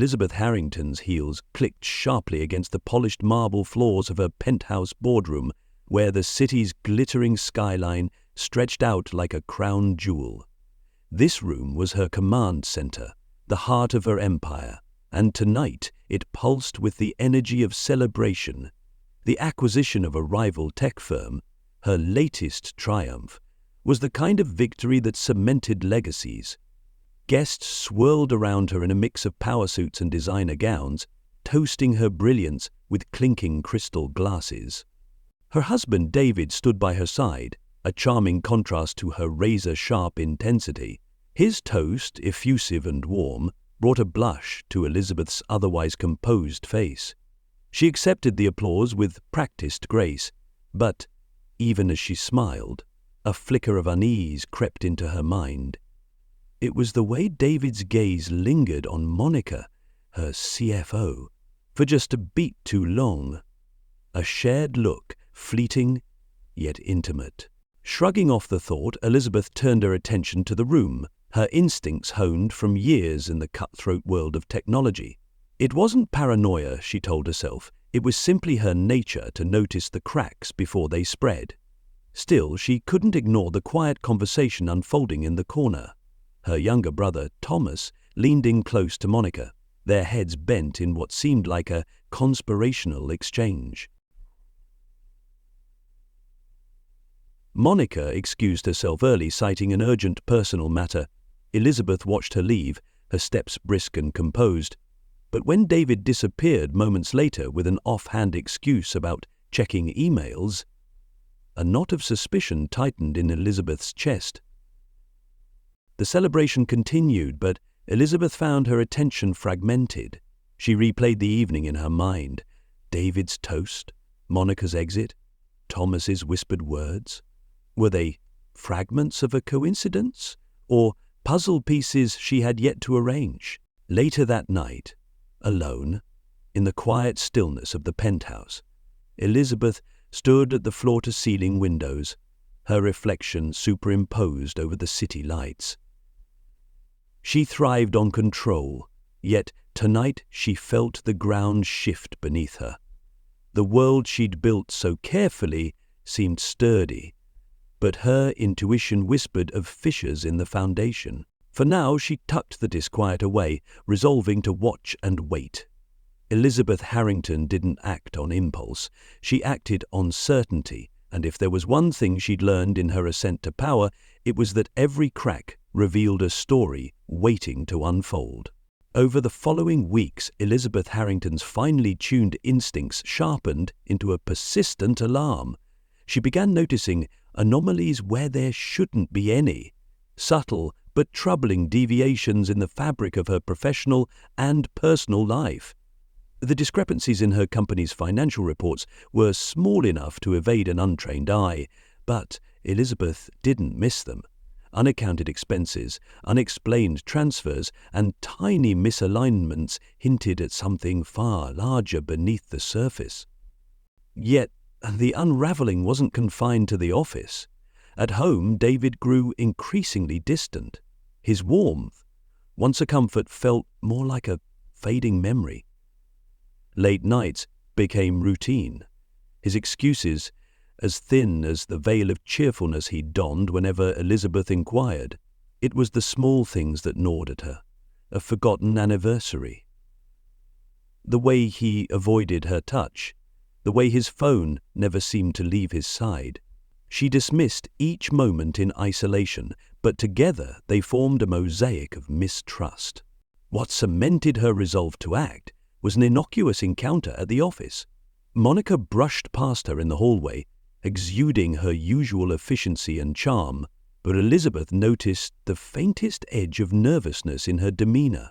Elizabeth Harrington's heels clicked sharply against the polished marble floors of her penthouse boardroom, where the city's glittering skyline stretched out like a crown jewel. This room was her command center, the heart of her empire, and tonight it pulsed with the energy of celebration. The acquisition of a rival tech firm, her latest triumph, was the kind of victory that cemented legacies. Guests swirled around her in a mix of power suits and designer gowns, toasting her brilliance with clinking crystal glasses. Her husband David stood by her side, a charming contrast to her razor-sharp intensity. His toast, effusive and warm, brought a blush to Elizabeth's otherwise composed face. She accepted the applause with practiced grace, but, even as she smiled, a flicker of unease crept into her mind. It was the way David's gaze lingered on Monica, her CFO, for just a beat too long. A shared look, fleeting, yet intimate. Shrugging off the thought, Elizabeth turned her attention to the room, her instincts honed from years in the cutthroat world of technology. It wasn't paranoia, she told herself. It was simply her nature to notice the cracks before they spread. Still, she couldn't ignore the quiet conversation unfolding in the corner. Her younger brother, Thomas, leaned in close to Monica, their heads bent in what seemed like a conspirational exchange. Monica excused herself early, citing an urgent personal matter. Elizabeth watched her leave, her steps brisk and composed. But when David disappeared moments later with an offhand excuse about checking emails, a knot of suspicion tightened in Elizabeth's chest. The celebration continued, but Elizabeth found her attention fragmented. She replayed the evening in her mind. David's toast, Monica's exit, Thomas's whispered words. Were they fragments of a coincidence, or puzzle pieces she had yet to arrange? Later that night, alone, in the quiet stillness of the penthouse, Elizabeth stood at the floor-to-ceiling windows, her reflection superimposed over the city lights. She thrived on control, yet tonight she felt the ground shift beneath her. The world she'd built so carefully seemed sturdy, but her intuition whispered of fissures in the foundation. For now she tucked the disquiet away, resolving to watch and wait. Elizabeth Harrington didn't act on impulse. She acted on certainty, and if there was one thing she'd learned in her ascent to power, it was that every crack revealed a story waiting to unfold. Over the following weeks, Elizabeth Harrington's finely tuned instincts sharpened into a persistent alarm. She began noticing anomalies where there shouldn't be any, subtle but troubling deviations in the fabric of her professional and personal life. The discrepancies in her company's financial reports were small enough to evade an untrained eye, but Elizabeth didn't miss them. Unaccounted expenses, unexplained transfers, and tiny misalignments hinted at something far larger beneath the surface. Yet, the unraveling wasn't confined to the office. At home, David grew increasingly distant. His warmth, once a comfort, felt more like a fading memory. Late nights became routine. His excuses as thin as the veil of cheerfulness he donned whenever Elizabeth inquired. It was the small things that gnawed at her, a forgotten anniversary. The way he avoided her touch, the way his phone never seemed to leave his side. She dismissed each moment in isolation, but together they formed a mosaic of mistrust. What cemented her resolve to act was an innocuous encounter at the office. Monica brushed past her in the hallway, exuding her usual efficiency and charm, but Elizabeth noticed the faintest edge of nervousness in her demeanor.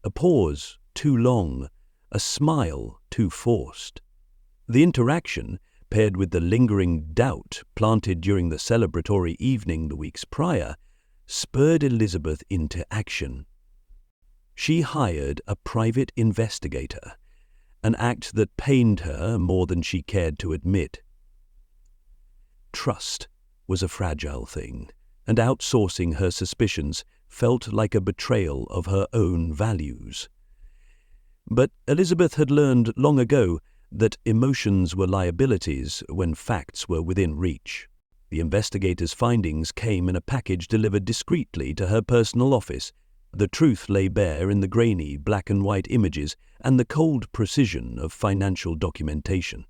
A pause too long, a smile too forced. The interaction, paired with the lingering doubt planted during the celebratory evening the weeks prior, spurred Elizabeth into action. She hired a private investigator, an act that pained her more than she cared to admit. Trust was a fragile thing, and outsourcing her suspicions felt like a betrayal of her own values. But Elizabeth had learned long ago that emotions were liabilities when facts were within reach. The investigators' findings came in a package delivered discreetly to her personal office. The truth lay bare in the grainy black and white images and the cold precision of financial documentation.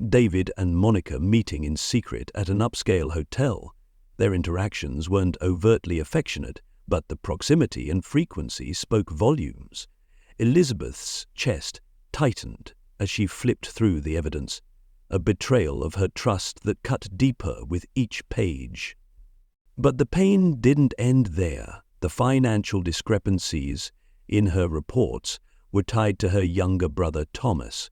David and Monica meeting in secret at an upscale hotel. Their interactions weren't overtly affectionate, but the proximity and frequency spoke volumes. Elizabeth's chest tightened as she flipped through the evidence, a betrayal of her trust that cut deeper with each page. But the pain didn't end there. The financial discrepancies in her reports were tied to her younger brother Thomas.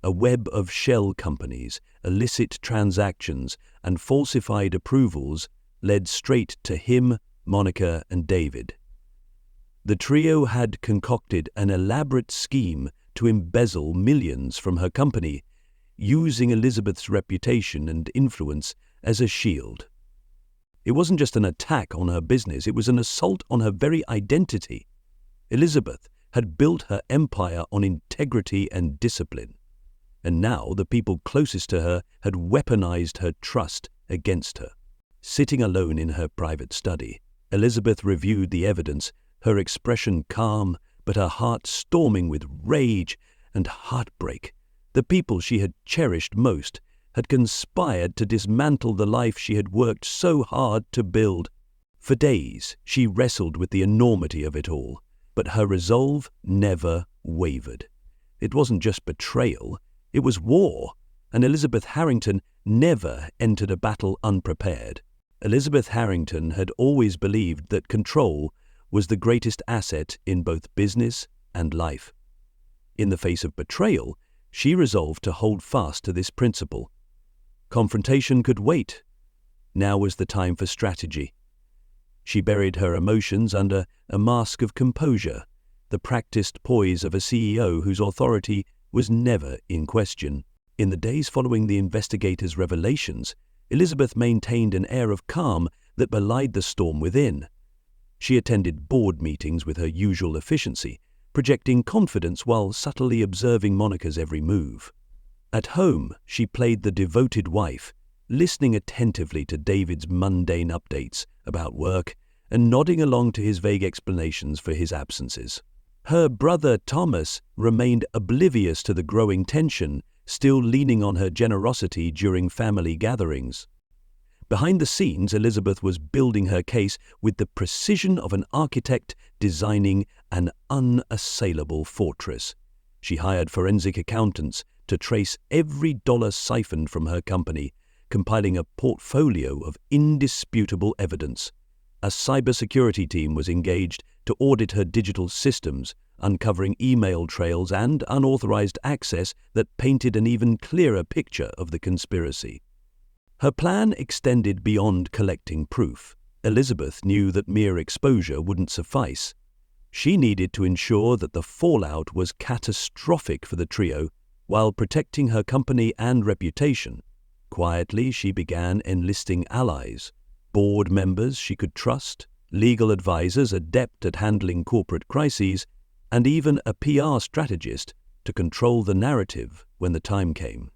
A web of shell companies, illicit transactions, and falsified approvals led straight to him, Monica, and David. The trio had concocted an elaborate scheme to embezzle millions from her company, using Elizabeth's reputation and influence as a shield. It wasn't just an attack on her business, it was an assault on her very identity. Elizabeth had built her empire on integrity and discipline, and now the people closest to her had weaponized her trust against her. Sitting alone in her private study, Elizabeth reviewed the evidence, her expression calm, but her heart storming with rage and heartbreak. The people she had cherished most had conspired to dismantle the life she had worked so hard to build. For days, she wrestled with the enormity of it all, but her resolve never wavered. It wasn't just betrayal, it was war, and Elizabeth Harrington never entered a battle unprepared. Elizabeth Harrington had always believed that control was the greatest asset in both business and life. In the face of betrayal, she resolved to hold fast to this principle. Confrontation could wait. Now was the time for strategy. She buried her emotions under a mask of composure, the practiced poise of a CEO whose authority was never in question. In the days following the investigators' revelations, Elizabeth maintained an air of calm that belied the storm within. She attended board meetings with her usual efficiency, projecting confidence while subtly observing Monica's every move. At home, she played the devoted wife, listening attentively to David's mundane updates about work and nodding along to his vague explanations for his absences. Her brother Thomas remained oblivious to the growing tension, still leaning on her generosity during family gatherings. Behind the scenes, Elizabeth was building her case with the precision of an architect designing an unassailable fortress. She hired forensic accountants to trace every dollar siphoned from her company, compiling a portfolio of indisputable evidence. A cybersecurity team was engaged to audit her digital systems, uncovering email trails and unauthorized access that painted an even clearer picture of the conspiracy. Her plan extended beyond collecting proof. Elizabeth knew that mere exposure wouldn't suffice. She needed to ensure that the fallout was catastrophic for the trio while protecting her company and reputation. Quietly, she began enlisting allies, board members she could trust, legal advisors adept at handling corporate crises, and even a PR strategist to control the narrative when the time came.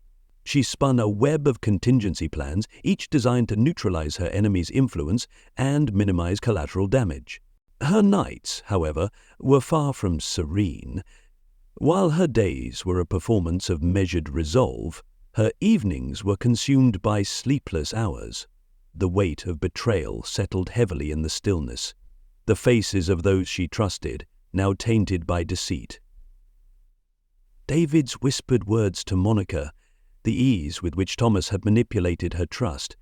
She spun a web of contingency plans, each designed to neutralize her enemy's influence and minimize collateral damage. Her nights, however, were far from serene. While her days were a performance of measured resolve, her evenings were consumed by sleepless hours. The weight of betrayal settled heavily in the stillness, the faces of those she trusted, now tainted by deceit. David's whispered words to Monica, the ease with which Thomas had manipulated her trust.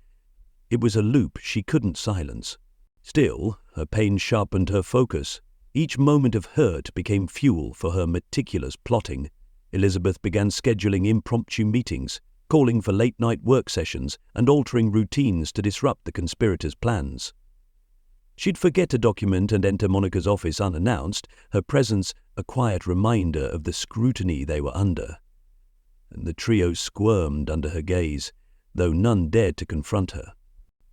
It was a loop she couldn't silence. Still, her pain sharpened her focus. Each moment of hurt became fuel for her meticulous plotting. Elizabeth began scheduling impromptu meetings, calling for late-night work sessions and altering routines to disrupt the conspirators' plans. She'd forget a document and enter Monica's office unannounced, her presence a quiet reminder of the scrutiny they were under. And the trio squirmed under her gaze, though none dared to confront her.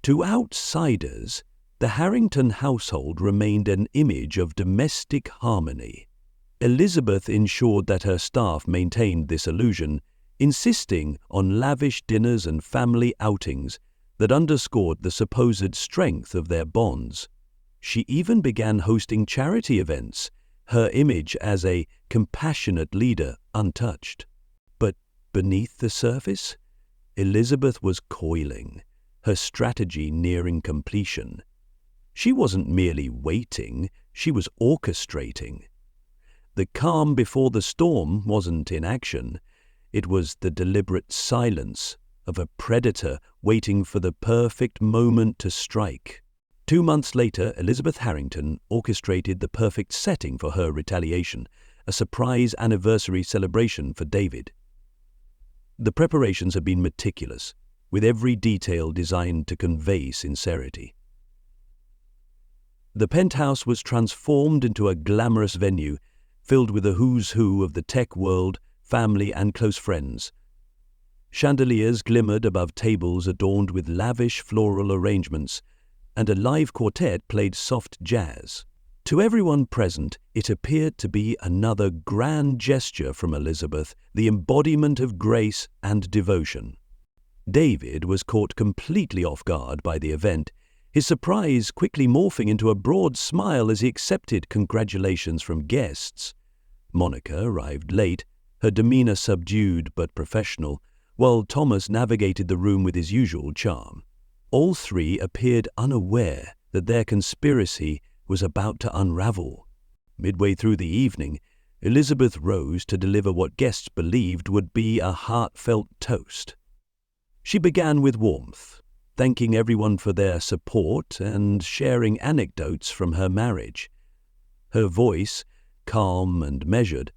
To outsiders, the Harrington household remained an image of domestic harmony. Elizabeth ensured that her staff maintained this illusion, insisting on lavish dinners and family outings that underscored the supposed strength of their bonds. She even began hosting charity events, her image as a compassionate leader untouched. But beneath the surface, Elizabeth was coiling, her strategy nearing completion. She wasn't merely waiting, she was orchestrating. The calm before the storm wasn't inaction, it was the deliberate silence of a predator waiting for the perfect moment to strike. 2 months later, Elizabeth Harrington orchestrated the perfect setting for her retaliation, a surprise anniversary celebration for David. The preparations had been meticulous, with every detail designed to convey sincerity. The penthouse was transformed into a glamorous venue filled with a who's who of the tech world, family and close friends. Chandeliers glimmered above tables adorned with lavish floral arrangements, and a live quartet played soft jazz. To everyone present, it appeared to be another grand gesture from Elizabeth, the embodiment of grace and devotion. David was caught completely off guard by the event, his surprise quickly morphing into a broad smile as he accepted congratulations from guests. Monica arrived late, her demeanor subdued but professional, while Thomas navigated the room with his usual charm. All three appeared unaware that their conspiracy was about to unravel. Midway through the evening, Elizabeth rose to deliver what guests believed would be a heartfelt toast. She began with warmth, thanking everyone for their support and sharing anecdotes from her marriage. Her voice, calm and measured,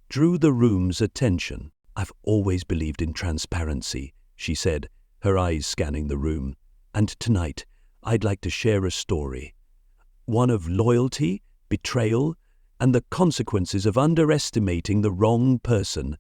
drew the room's attention. "I've always believed in transparency," she said, her eyes scanning the room. "And tonight, I'd like to share a story. One of loyalty, betrayal, and the consequences of underestimating the wrong person."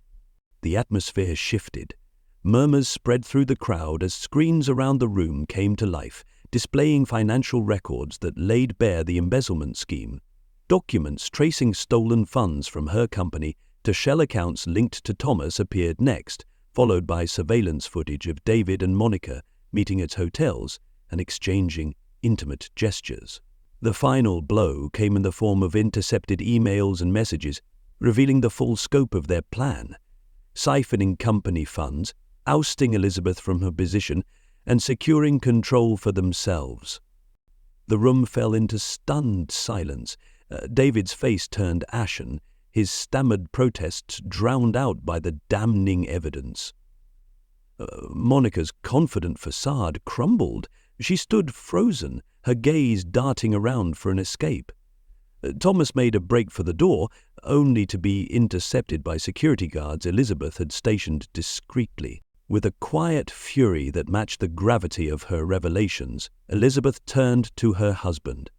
The atmosphere shifted. Murmurs spread through the crowd as screens around the room came to life, displaying financial records that laid bare the embezzlement scheme. Documents tracing stolen funds from her company to shell accounts linked to Thomas appeared next, followed by surveillance footage of David and Monica meeting at hotels and exchanging intimate gestures. The final blow came in the form of intercepted emails and messages, revealing the full scope of their plan, siphoning company funds, ousting Elizabeth from her position, and securing control for themselves. The room fell into stunned silence. David's face turned ashen, his stammered protests drowned out by the damning evidence. Monica's confident facade crumbled. She stood frozen, her gaze darting around for an escape. Thomas made a break for the door, only to be intercepted by security guards Elizabeth had stationed discreetly. With a quiet fury that matched the gravity of her revelations, Elizabeth turned to her husband.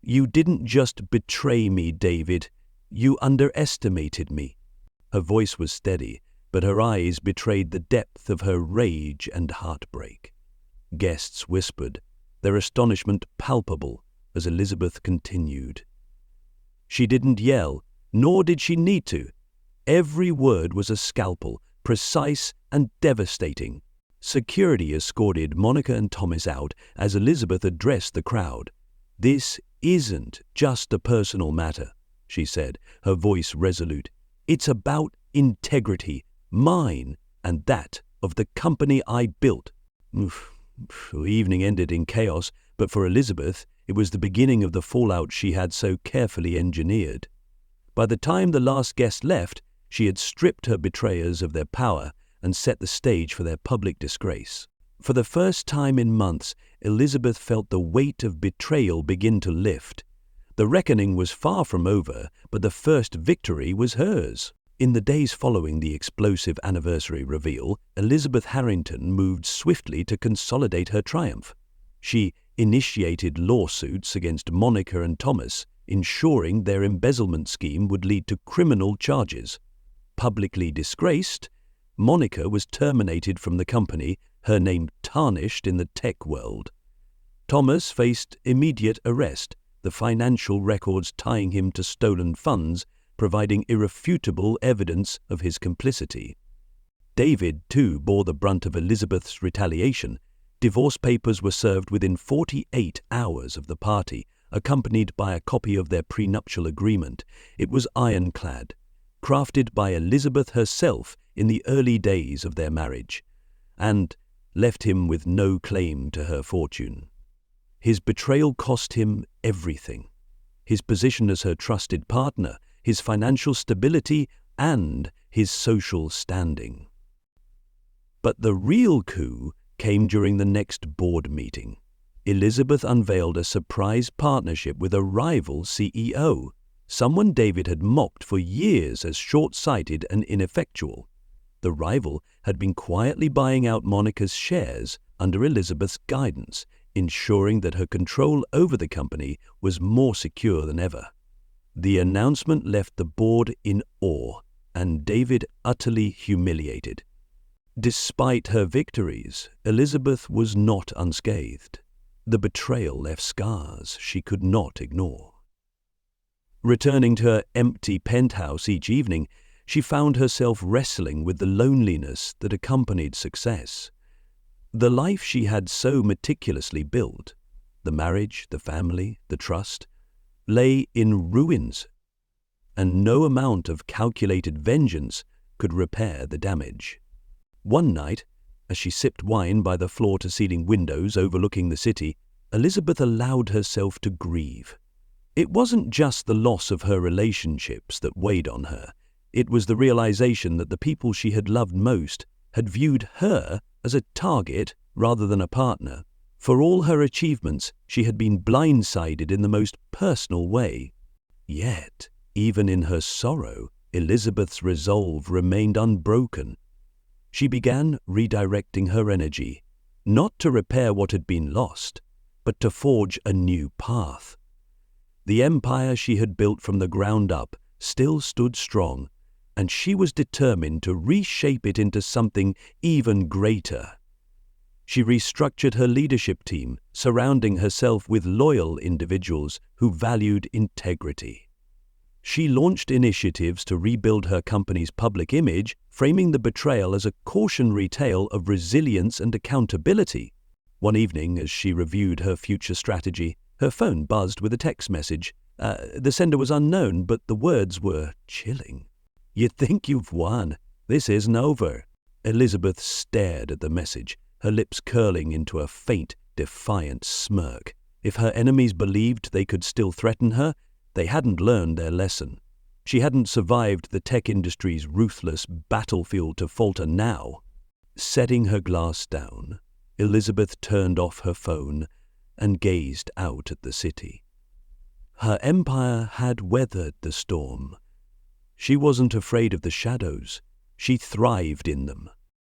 "You didn't just betray me, David. You underestimated me." Her voice was steady, but her eyes betrayed the depth of her rage and heartbreak. Guests whispered, their astonishment palpable as Elizabeth continued. She didn't yell, nor did she need to. Every word was a scalpel, precise and devastating. Security escorted Monica and Thomas out as Elizabeth addressed the crowd. "This isn't just a personal matter," she said, her voice resolute. "It's about integrity, mine and that of the company I built." The evening ended in chaos, but for Elizabeth, it was the beginning of the fallout she had so carefully engineered. By the time the last guest left, she had stripped her betrayers of their power and set the stage for their public disgrace. For the first time in months, Elizabeth felt the weight of betrayal begin to lift. The reckoning was far from over, but the first victory was hers. In the days following the explosive anniversary reveal, Elizabeth Harrington moved swiftly to consolidate her triumph. She initiated lawsuits against Monica and Thomas, ensuring their embezzlement scheme would lead to criminal charges. Publicly disgraced, Monica was terminated from the company, her name tarnished in the tech world. Thomas faced immediate arrest, the financial records tying him to stolen funds providing irrefutable evidence of his complicity. David, too, bore the brunt of Elizabeth's retaliation. Divorce papers were served within 48 hours of the party, accompanied by a copy of their prenuptial agreement. It was ironclad, crafted by Elizabeth herself in the early days of their marriage, and left him with no claim to her fortune. His betrayal cost him everything: his position as her trusted partner, his financial stability, and his social standing. But the real coup came during the next board meeting. Elizabeth unveiled a surprise partnership with a rival CEO, someone David had mocked for years as short-sighted and ineffectual. The rival had been quietly buying out Monica's shares under Elizabeth's guidance, ensuring that her control over the company was more secure than ever. The announcement left the board in awe and David utterly humiliated. Despite her victories, Elizabeth was not unscathed. The betrayal left scars she could not ignore. Returning to her empty penthouse each evening, she found herself wrestling with the loneliness that accompanied success. The life she had so meticulously built, the marriage, the family, the trust, lay in ruins, and no amount of calculated vengeance could repair the damage. One night, as she sipped wine by the floor-to-ceiling windows overlooking the city, Elizabeth allowed herself to grieve. It wasn't just the loss of her relationships that weighed on her. It was the realization that the people she had loved most had viewed her as a target rather than a partner. For all her achievements, she had been blindsided in the most personal way. Yet, even in her sorrow, Elizabeth's resolve remained unbroken. She began redirecting her energy, not to repair what had been lost, but to forge a new path. The empire she had built from the ground up still stood strong, and she was determined to reshape it into something even greater. She restructured her leadership team, surrounding herself with loyal individuals who valued integrity. She launched initiatives to rebuild her company's public image, framing the betrayal as a cautionary tale of resilience and accountability. One evening, as she reviewed her future strategy, her phone buzzed with a text message. The sender was unknown, but the words were chilling. "You think you've won. This isn't over." Elizabeth stared at the message, her lips curling into a faint, defiant smirk. If her enemies believed they could still threaten her, they hadn't learned their lesson. She hadn't survived the tech industry's ruthless battlefield to falter now. Setting her glass down, Elizabeth turned off her phone and gazed out at the city. Her empire had weathered the storm. She wasn't afraid of the shadows. She thrived in them.